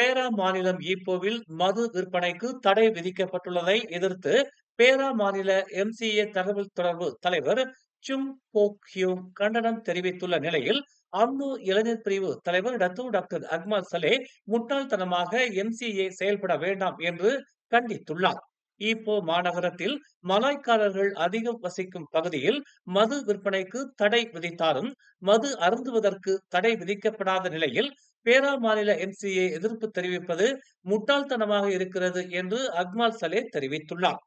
பேரா மாநிலம் ஈப்போவில் மது விற்பனைக்கு தடை விதிக்கப்பட்டுள்ளதை எதிர்த்து பேரா மாநில எம்சிஏ தகவல் தொடர்பு தலைவர் சுங் போக் ஹியூங் கண்டனம் தெரிவித்துள்ள நிலையில் அம்னோ இளைஞர் பிரிவு தலைவர் டாக்டர் அக்மல் சலே முட்டாள்தனமாக எம்சிஏ செயல்பட வேண்டாம் என்று கண்டித்துள்ளார். ஈப்போ மாநகரத்தில் மலாய்க்காரர்கள் அதிகம் வசிக்கும் பகுதியில் மது விற்பனைக்கு தடை விதித்தாலும் மது அருந்துவதற்கு தடை விதிக்கப்படாத நிலையில் பேரா மாநில எம்சிஏ எதிர்ப்பு தெரிவிப்பது முட்டாள்தனமாக இருக்கிறது என்று அக்மால் சலே தெரிவித்துள்ளார்.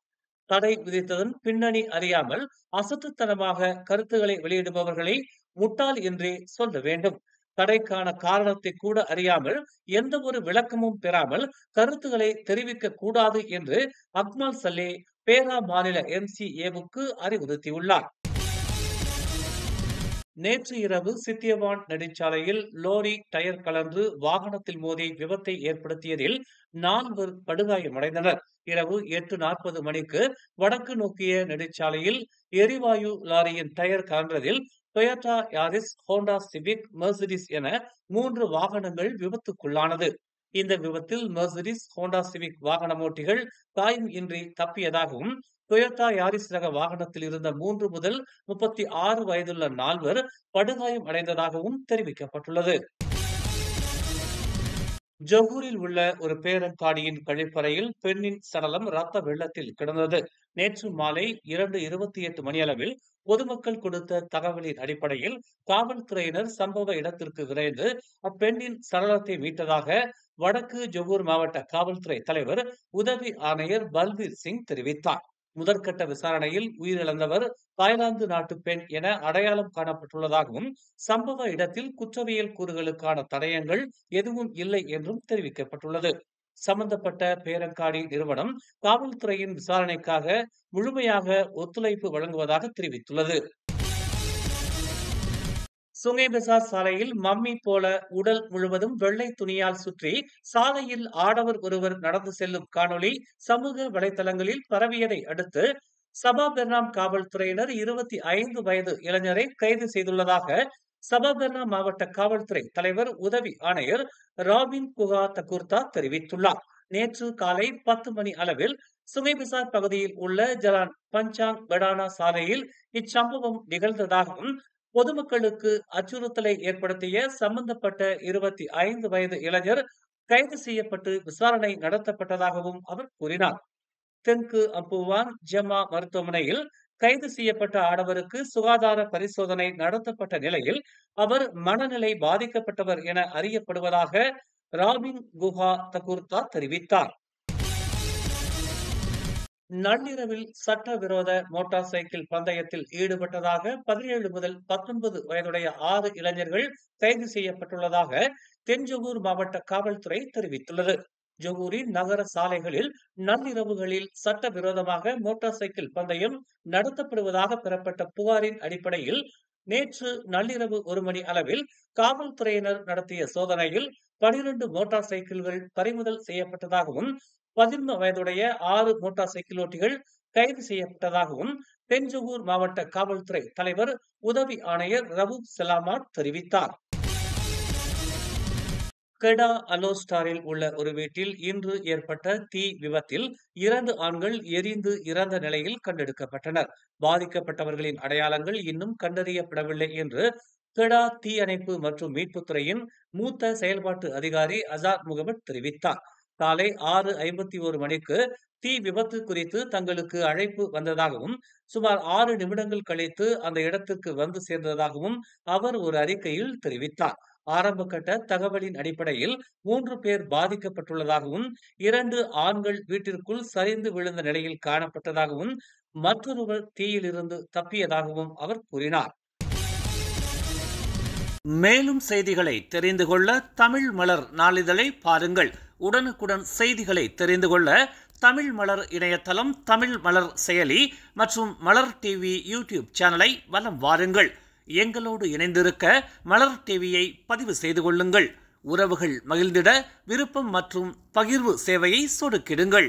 தடை விதித்ததன் பின்னணி அறியாமல் அசட்டுத்தனமாக கருத்துக்களை வெளியிடுபவர்களை முட்டாள் என்றே சொல்ல வேண்டும். தடைக்கான காரணத்தை கூட அறியாமல் எந்த ஒரு விளக்கமும் பெறாமல் கருத்துக்களை தெரிவிக்க கூடாது என்று அக்மால் சலே பேரா மாநில எம்சிஏவுக்கு அறிவுறுத்தியுள்ளார். நேற்று இரவு சித்தியவான் நெடுஞ்சாலையில் லோரி டயர் கலந்து வாகனத்தில் மோதி விபத்தை ஏற்படுத்தியதில் 4 படுகாயமடைந்தனர். இரவு 8:40 மணிக்கு வடக்கு நோக்கிய நெடுஞ்சாலையில் எரிவாயு லாரியின் டயர் கலந்ததில் Toyota Yaris, Honda Civic, Mercedes என 3 வாகனங்கள் விபத்துக்குள்ளானது. இந்த விபத்தில் மெர்சிடிஸ், ஹோண்டா சிவிக் வாகன ஓட்டிகள் காயம் இன்றி தப்பியதாகவும் டொயோட்டா யாரிஸ் ரக வாகனத்தில் இருந்த 3 முதல் 36 வயதுள்ள 4 படுகாயம் அடைந்ததாகவும் தெரிவிக்கப்பட்டுள்ளது. ஜொகூரில் உள்ள ஒரு பேரங்காடியின் கழிப்பறையில் பெண்ணின் சடலம் ரத்த வெள்ளத்தில் கிடந்தது. நேற்று மாலை 2:28 மணியளவில் பொதுமக்கள் கொடுத்த தகவலின் அடிப்படையில் காவல்துறையினர் சம்பவ இடத்திற்கு விரைந்து அப்பெண்ணின் சடலத்தை மீட்டதாக வடக்கு ஜொகூர் மாவட்ட காவல்துறை தலைவர் உதவி ஆணையர் பல்பீர் சிங் தெரிவித்தார். முதற்கட்ட விசாரணையில் உயிரிழந்தவர் தாய்லாந்து நாட்டு பெண் என அடையாளம் காணப்பட்டுள்ளதாகவும் சம்பவ இடத்தில் குற்றவியல் கூறுகளுக்கான தடயங்கள் எதுவும் இல்லை என்றும் தெரிவிக்கப்பட்டுள்ளது. சம்பந்தப்பட்ட பேரங்காடி நிறுவனம் காவல்துறையின் விசாரணைக்காக முழுமையாக ஒத்துழைப்பு வழங்குவதாக தெரிவித்துள்ளது. சுங்கை பசார் சாலையில் மம்மி போல உடல் முழுவதும் வெள்ளை துணியால் சுற்றி சாலையில் ஆடவர் ஒருவர் நடந்து செல்லும் காணொளி சமூக வலைதளங்களில் பரவியதை அடுத்து சபாபெர்னாம் காவல்துறையினர் 25 வயது இளைஞரை கைது செய்துள்ளதாக சபாபெர்னாம் மாவட்ட காவல்துறை தலைவர் உதவி ஆணையர் ராபின் குகா தகுர்தா தெரிவித்துள்ளார். நேற்று காலை 10 மணி அளவில் சுங்கை பசார் பகுதியில் உள்ள ஜலான் பஞ்சாங் பெடானா சாலையில் இச்சம்பவம் நிகழ்ந்ததாகவும் பொதுமக்களுக்கு அச்சுறுத்தலை ஏற்படுத்திய சம்பந்தப்பட்ட 25 வயது இளைஞர் கைது செய்யப்பட்டு விசாரணை நடத்தப்பட்டதாகவும் அவர் கூறினார். தெற்கு அம்புவான் ஜமா மருத்துவமனையில் கைது செய்யப்பட்ட ஆடவருக்கு சுகாதார பரிசோதனை நடத்தப்பட்ட நிலையில் அவர் மனநிலை பாதிக்கப்பட்டவர் என அறியப்படுவதாக ராபின் குஹா தகுர்தா தெரிவித்தார். நள்ளிரவில் சட்டவிரோத மோட்டார் சைக்கிள் பந்தயத்தில் ஈடுபட்டதாக 17 முதல் 19 வயதுடைய 6 இளைஞர்கள் கைது செய்யப்பட்டுள்ளதாக தென்ஜொகூர் மாவட்ட காவல்துறை தெரிவித்துள்ளது. ஜொகூரின் நகர சாலைகளில் நள்ளிரவுகளில் சட்டவிரோதமாக மோட்டார் சைக்கிள் பந்தயம் நடத்தப்படுவதாக பெறப்பட்ட புகாரின் அடிப்படையில் நேற்று நள்ளிரவு 1 மணி அளவில் காவல்துறையினர் நடத்திய சோதனையில் 12 மோட்டார் சைக்கிள்கள் பறிமுதல் செய்யப்பட்டதாகவும் 11 வயதுடைய 6 மோட்டார் சைக்கிள் ஓட்டிகள் கைது செய்யப்பட்டதாகவும் தென்ஜொகூர் மாவட்ட காவல்துறை தலைவர் உதவி ஆணையர் ரவூப் சலாமாட் தெரிவித்தார். கெடா அலோஸ்டாரில் உள்ள ஒரு வீட்டில் இன்று ஏற்பட்ட தீ விபத்தில் 2 ஆண்கள் எரிந்து இறந்த நிலையில் கண்டெடுக்கப்பட்டனர். பாதிக்கப்பட்டவர்களின் அடையாளங்கள் இன்னும் கண்டறியப்படவில்லை என்று கெடா தீயணைப்பு மற்றும் மீட்புத்துறையின் மூத்த செயல்பாட்டு அதிகாரி அசாத் முகமது தெரிவித்தார். காலை 6:51 மணிக்கு தீ விபத்து குறித்து தங்களுக்கு அழைப்பு வந்ததாகவும் சுமார் 6 நிமிடங்கள் கழித்து அந்த இடத்திற்கு வந்து சேர்ந்ததாகவும் அவர் ஒரு அறிக்கையில் தெரிவித்தார். ஆரம்ப கட்ட தகவலின் அடிப்படையில் 3 பேர் பாதிக்கப்பட்டுள்ளதாகவும் 2 ஆண்கள் வீட்டிற்குள் சரிந்து விழுந்த நிலையில் காணப்பட்டதாகவும் மற்றொருவர் தீயிலிருந்து தப்பியதாகவும் அவர் கூறினார். மேலும் செய்திகளை தெரிந்து கொள்ள தமிழ் மலர் நாளிதழை பாருங்கள். உடனுக்குடன் செய்திகளை தெரிந்து கொள்ள தமிழ் மலர் இணையதளம், தமிழ் மலர் செயலி மற்றும் மலர் டிவி யூடியூப் சேனலை வலம் வாருங்கள். எங்களோடு இணைந்திருக்க மலர் டிவியை பதிவு செய்து கொள்ளுங்கள். உறவுகள் மகிழ்ந்திட விருப்பம் மற்றும் பகிர்வு சேவையை சொடுக்கிடுங்கள்.